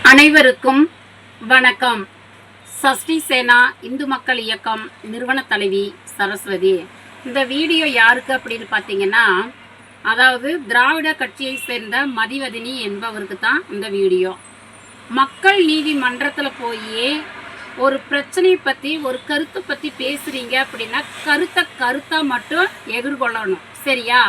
அனைவருக்கும் வணக்கம். சஷ்டி சேனா இந்து மக்கள் இயக்கம் நிறுவன தலைவி சரஸ்வதி. இந்த வீடியோ யாருக்கு அப்படின்னு பார்த்தீங்கன்னா, அதாவது திராவிட கட்சியை சேர்ந்த மதிவதனி என்பவருக்கு தான் இந்த வீடியோ. மக்கள் நீதிமன்றத்தில் போய் ஒரு பிரச்சனையை பற்றி ஒரு கருத்தை பற்றி பேசுகிறீங்க அப்படின்னா கருத்தை மட்டும் எதிர்கொள்ளணும், சரியா?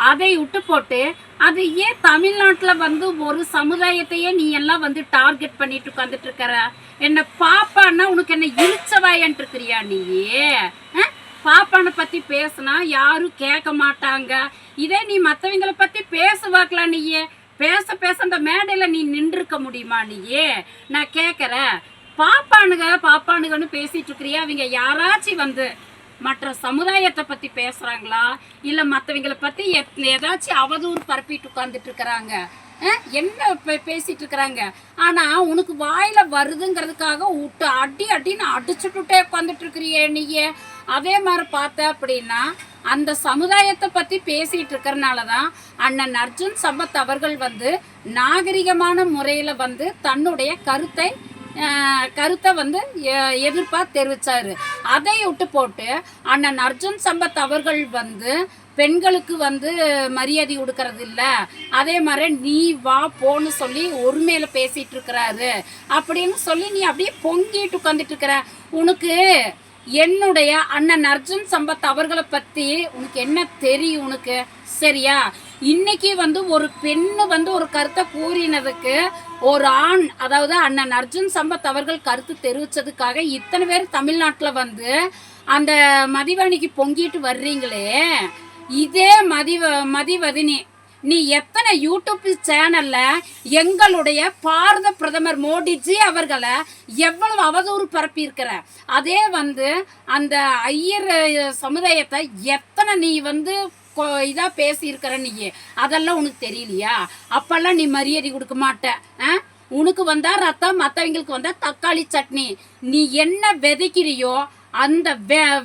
அதை விட்டு போட்டு அது ஏன் தமிழ்நாட்டில் ஒரு சமுதாயத்தையே நீ எல்லாம் டார்கெட் பண்ணிட்டு உட்காந்துட்டு இருக்கிற? என்ன பாப்பான்னா உனக்கு என்ன இழிச்சவாயன்ட்டு இருக்கிறியா நீயே? பாப்பானை பற்றி பேசுனா யாரும் கேட்க மாட்டாங்க. இதே நீ மற்றவங்களை பற்றி பேசுவாக்கலாம். நீயே பேச அந்த மேடையில் நீ நின்றுக்க முடியுமா? நீயே நான் கேட்குறேன். பாப்பானுங்கன்னு பேசிட்டு இருக்கிறியா? அவங்க யாராச்சும் மற்ற சமுதாயத்தை பற்றி பேசுகிறாங்களா, இல்லை மற்றவங்களை பற்றி ஏதாச்சும் அவதூறு பரப்பிட்டு உட்காந்துட்டு இருக்கிறாங்க? என்ன பேசிட்டு இருக்கிறாங்க? ஆனால் உனக்கு வாயில் வருதுங்கிறதுக்காக விட்டு அடின்னு அடிச்சுட்டுட்டே உட்காந்துட்டு இருக்கிறியே நீயே. அதே மாதிரி பார்த்த அப்படின்னா அந்த சமுதாயத்தை பற்றி பேசிகிட்டு இருக்கிறனால தான் அண்ணன் அர்ஜுன் சம்பத் அவர்கள் நாகரிகமான முறையில் தன்னுடைய கருத்தை எதிர்ப்பா தெரிவிச்சாரு. அதை விட்டு போட்டு அண்ணன் அர்ஜுன் சம்பத் அவர்கள் பெண்களுக்கு மரியாதை கொடுக்கறது இல்ல, அதே மாதிரி நீ வா போன்னு சொல்லி ஒருமையில பேசிட்டு இருக்கிறாரு அப்படின்னு சொல்லி நீ அப்படியே பொங்கிட்டு உட்காந்துட்டு இருக்கிற. உனக்கு என்னுடைய அண்ணன் அர்ஜுன் சம்பத் அவர்களை பத்தி உனக்கு என்ன தெரியும் உனக்கு? சரியா? இன்னைக்கு ஒரு பெண்ணு ஒரு கருத்தை கூறினதுக்கு ஒரு ஆண், அதாவது அண்ணன் அர்ஜுன் சம்பத் அவர்கள் கருத்து தெரிவிச்சதுக்காக இத்தனை பேர் தமிழ்நாட்டில் அந்த மதிவதனிக்கு பொங்கிட்டு வர்றீங்களே. இதே மதிவதனி நீ எத்தனை யூடியூப் சேனல்ல எங்களுடைய பாரத பிரதமர் மோடிஜி அவர்களை எவ்வளவு அவதூறு பரப்பி இருக்கிற? அதே அந்த ஐயர் சமுதாயத்தை எத்தனை நீ இதா பேசி இருக்கிற நீயே, அதெல்லாம் உனக்கு தெரியலையா? அப்பெல்லாம் நீ மரியாதை கொடுக்க மாட்ட. உனக்கு ரத்தம், மற்றவங்களுக்கு தக்காளி சட்னி. நீ என்ன விதைக்கிறியோ அந்த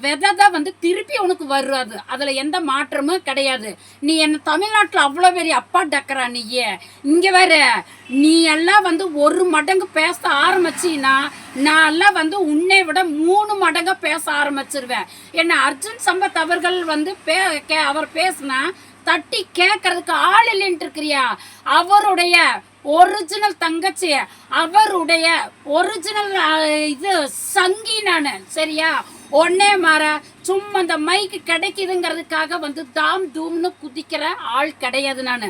விதை தான் திருப்பி உனக்கு வருது. அதில் எந்த மாற்றமும் கிடையாது. நீ என்ன தமிழ்நாட்டில் அவ்வளோ பெரிய அப்பா டக்கரா நீயே? இங்கே வேற நீ எல்லாம் ஒரு மடங்கு பேச ஆரம்பிச்சின்னா நான் எல்லாம் உன்னை விட 3 மடங்கு பேச ஆரம்பிச்சிருவேன். என்ன அர்ஜுன் சம்பத் அவர்கள் அவர் பேசுனா தட்டி கேட்கறதுக்கு ஆள் இல்லைன்ட்டு இருக்கிறியா? அவருடைய ஒரிஜினல் தங்கச்சி, அவருடைய ஒரிஜினல் சங்கி நான், சரியா? ஒன்னே மாற சும்மா அந்த மைக்கு கிடைக்குதுங்கிறதுக்காக தாம் தூம்னு குதிக்கிற ஆள் கிடையாது. நான்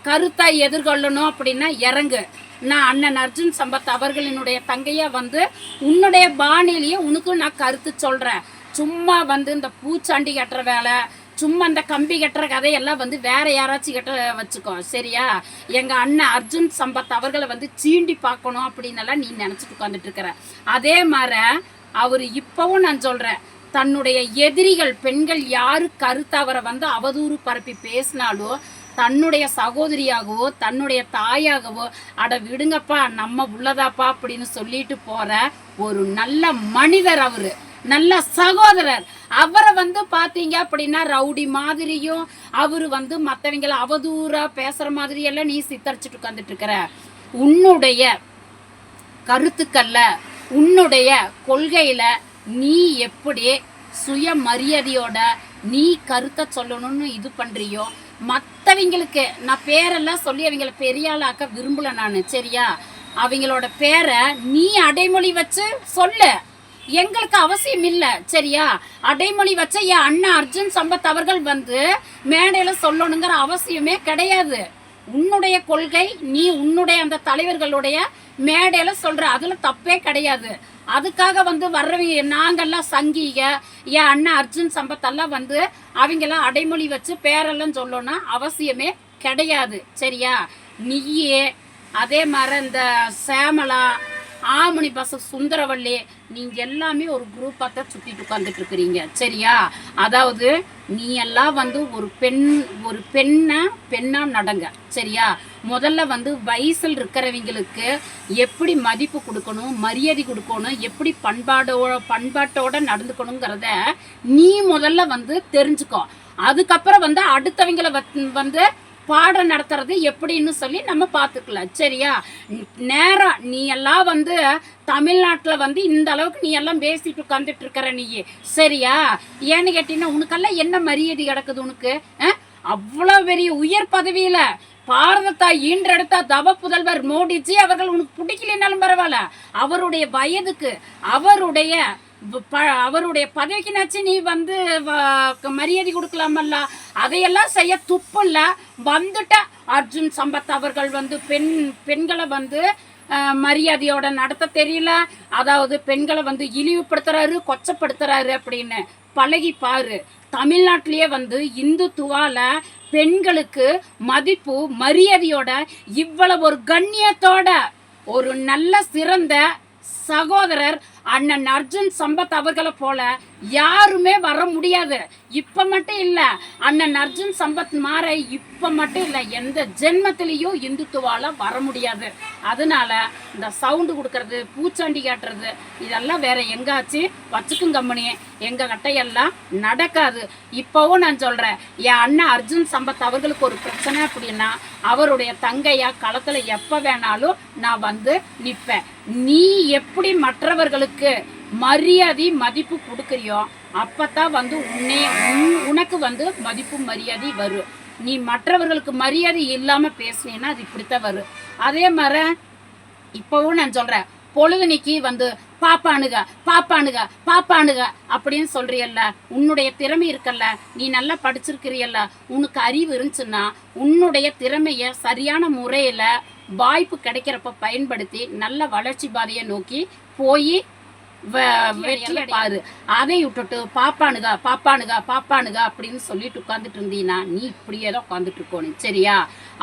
கருத்தை எதிர்கொள்ளணும் அப்படின்னா இறங்கு. நான் அண்ணன் அர்ஜுன் சம்பத் அவர்களினுடைய தங்கையா உன்னுடைய பாணியிலேயே உனக்கு நான் கருத்து சொல்றேன். சும்மா இந்த பூச்சாண்டி கட்டுற வேலை, சும்மா அந்த கம்பி கட்டுற கதையெல்லாம் வேற யாராச்சும் கட்ட வச்சுக்கோ, சரியா? எங்க அண்ணன் அர்ஜுன் சம்பத் அவர்களை சீண்டி பார்க்கணும் அப்படின்னு நீ நினைச்சிட்டு உட்காந்துட்டு இருக்கிற. அதே மாதிரி அவரு இப்பவும் நான் சொல்றேன், தன்னுடைய எதிரிகள் பெண்கள் யாரு கருத்து அவரை அவதூறு பரப்பி பேசினாலோ தன்னுடைய சகோதரியாகவோ தன்னுடைய தாயாகவோ அட விடுங்கப்பா நம்ம உள்ளதாப்பா அப்படின்னு சொல்லிட்டு போற ஒரு நல்ல மனிதர், அவரு நல்ல சகோதரர். அவரை பாத்தீங்க அப்படின்னா ரவுடி மாதிரியும் அவரு மற்றவங்களை அவதூறா பேசுற மாதிரி எல்லாம் நீ சித்தரிச்சுட்டு உட்காந்துட்டு இருக்கிற. உன்னுடைய கருத்துக்கள்ல உன்னுடைய கொள்கையில நீ எப்படி சுயமரியாதையோட நீ கருத்தை சொல்லணும்னு இது பண்றியோ, மற்றவங்களுக்கு நான் பேரெல்லாம் சொல்லி அவங்கள பெரிய ஆளாக்க விரும்பல நான், சரியா? அவங்களோட பேரை நீ அடைமொழி வச்சு சொல்லு, எங்களுக்கு அவசியம் இல்லை, சரியா? அடைமொழி வச்ச என் அண்ணன் அர்ஜுன் சம்பத் அவர்கள் மேடையில சொல்லணுங்கிற அவசியமே கிடையாது. உன்னுடைய கொள்கை நீ உன்னுடைய அந்த தலைவர்களுடைய மேடையில சொல்ற, அதுல தப்பே கிடையாது. அதுக்காக வர்றவங்க நாங்கெல்லாம் சங்கிக என் அண்ணன் அர்ஜுன் சம்பத் எல்லாம் அவங்கெல்லாம் அடைமொழி வச்சு பேரெல்லாம் சொல்லணும் அவசியமே கிடையாது, சரியா? நீயே அதே மாதிரி இந்த சேமலா, ஆமணி பஸ், சுந்தரவள்ளி, நீங்க எல்லாமே ஒரு குரூப்பாக தான் சுத்திட்டு உட்காந்துட்டு இருக்கிறீங்க, சரியா? அதாவது நீ எல்லாம் ஒரு பெண்ணா நடங்க, சரியா? முதல்ல வயசில் இருக்கிறவங்களுக்கு எப்படி மதிப்பு கொடுக்கணும், மரியாதை கொடுக்கணும், எப்படி பண்பாட்டோட நடந்துக்கணுங்கிறத நீ முதல்ல தெரிஞ்சுக்கோ. அதுக்கப்புறம் அடுத்தவங்களை பாடம் நடத்துறது எப்படின்னு சொல்லி நம்ம பார்த்துக்கலாம். சரியா? நேரம் நீ எல்லாம் வந்து தமிழ்நாட்டில் வந்து இந்த அளவுக்கு நீ எல்லாம் பேசிட்டு உட்காந்துட்டு இருக்கிற நீ, சரியா? ஏன்னு கேட்டீங்கன்னா உனக்கெல்லாம் என்ன மரியாதை கிடக்குது உனக்கு? அவ்வளோ பெரிய உயர் பதவியில பாரதத்தை ஈன்றெடுத்த தவ புதல்வர் மோடிஜி அவர்கள் உனக்கு பிடிக்கலனாலும் பரவாயில்ல, அவருடைய வயதுக்கு அவருடைய பதவிக்குனாச்சு நீ வந்து மரியாதை கொடுக்கலாமல்ல. அதையெல்லாம் செய்ய துப்பு இல்லை. வந்துட்ட அர்ஜுன் சம்பத் அவர்கள் வந்து பெண்களை வந்து மரியாதையோட நடத்த தெரியல, அதாவது பெண்களை வந்து இழிவுபடுத்துறாரு, கொச்சப்படுத்துறாரு அப்படின்னு பழகி பாரு. தமிழ்நாட்டிலேயே வந்து இந்துத்துவால பெண்களுக்கு மதிப்பு மரியாதையோட இவ்வளவு ஒரு கண்ணியத்தோட ஒரு நல்ல சிறந்த சகோதரர் அண்ணன் அர்ஜுன் சம்பத் அவர்களை போல யாருமே வர முடியாது. இப்ப மட்டும் இல்ல, அண்ணன் அர்ஜுன் சம்பத் மாற இப்ப மட்டும் இல்ல, எந்த ஜென்மத்திலையும் இந்துத்துவால வர முடியாது. அதனால இந்த சவுண்டு கொடுக்கறது, பூச்சாண்டி காட்டுறது இதெல்லாம் வேற எங்காச்சு வச்சுக்கும் கம்பெனி, எங்க கட்டையெல்லாம் நடக்காது. இப்பவும் நான் சொல்றேன், என் அண்ணன் அர்ஜுன் சம்பத் அவர்களுக்கு ஒரு பிரச்சனை அப்படின்னா அவருடைய தங்கையா களத்துல எப்ப வேணாலும் நான் வந்து நிற்பேன். நீ எப்படி மற்றவர்களுக்கு மரியாதை மதிப்பு கொடுக்குறியோ அப்பத்தான் வந்து உனக்கு வந்து மதிப்பு மரியாதை வரும். நீ மற்றவர்களுக்கு மரியாதை இல்லாம பேசுனீன்னா அது இப்படித்தான் வரும். அதே மாதிரி இப்பவும் நான் சொல்றேன், பொழுதுனிக்கு வந்து பாப்பானுக பாப்பானுக பாப்பானுக அப்படின்னு சொல்றியல்ல, உன்னுடைய திறமை இருக்கல்ல, நீ நல்லா படிச்சிருக்கிறியல்ல, உனக்கு அறிவு இருந்துச்சுன்னா உன்னுடைய திறமைய சரியான முறையில வாய்ப்பு கிடைக்கிறப்ப பயன்படுத்தி நல்ல வளர்ச்சி பாதையை நோக்கி போய் வெற்றி பாரு. அதை விட்டுட்டு பாப்பானுக பாப்பானுக பாப்பானுக அப்படின்னு சொல்லிட்டு உட்காந்துட்டு இருந்தீங்கன்னா நீ இப்படியே தான் உட்காந்துட்டு இருக்கணும். சரியா?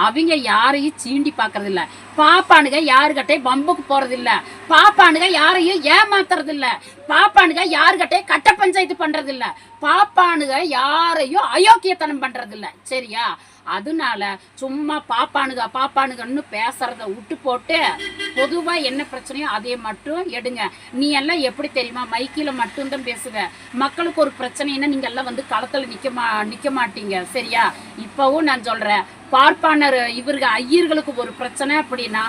அவங்க யாரையும் சீண்டி பாக்குறது இல்ல, பாப்பானுக யாருக்கிட்டே பம்புக்கு போறது இல்ல, பாப்பானுக யாரையும் ஏமாத்துறது இல்ல, பாப்பானுக யாருக்கிட்டே கட்ட பஞ்சாயத்து பண்றது இல்ல, பாப்பானுக யாரையும் அயோக்கியத்தனம் பண்றது இல்ல. சரியா? அதனால சும்மா பாப்பானுகன்னு பேசுறத விட்டு போட்டு பொதுவா என்ன பிரச்சனையோ அதை மட்டும் எடுங்க. நீ எல்லாம் எப்படி தெரியுமா, மைக்கில மட்டும்தான் பேசுவ. மக்களுக்கு ஒரு பிரச்சனைன்னா நீங்க எல்லாம் வந்து களத்துல நிக்க மாட்டீங்க. சரியா? இப்பவும் நான் சொல்றேன், பார்ப்பானர் இவருக்கு ஐயர்களுக்கு ஒரு பிரச்சனை அப்படின்னா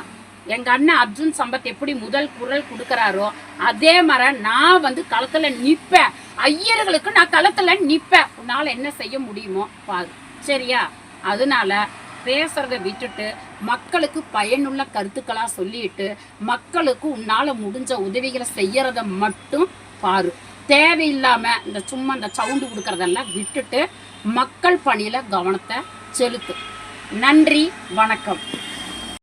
எங்க அண்ணன் அர்ஜுன் சம்பத் எப்படி முதல் குரல் கொடுக்கறாரோ அதே மாதிரி நான் வந்து களத்துல நிப்பேன். ஐயர்களுக்கு நான் களத்துல நிப்பேன். உன்னால என்ன செய்ய முடியுமோ பாரு. சரியா? அதனால பேசுறத விட்டுட்டு மக்களுக்கு பயனுள்ள கருத்துக்களா சொல்லிட்டு மக்களுக்கு உன்னால முடிஞ்ச உதவிகளை செய்யறத மட்டும் பாரு. தேவையில்லாம இந்த சும்மா இந்த சவுண்டு கொடுக்கறதெல்லாம் விட்டுட்டு மக்கள் பணியில கவனத்தை செலுத்து. நன்றி, வணக்கம்.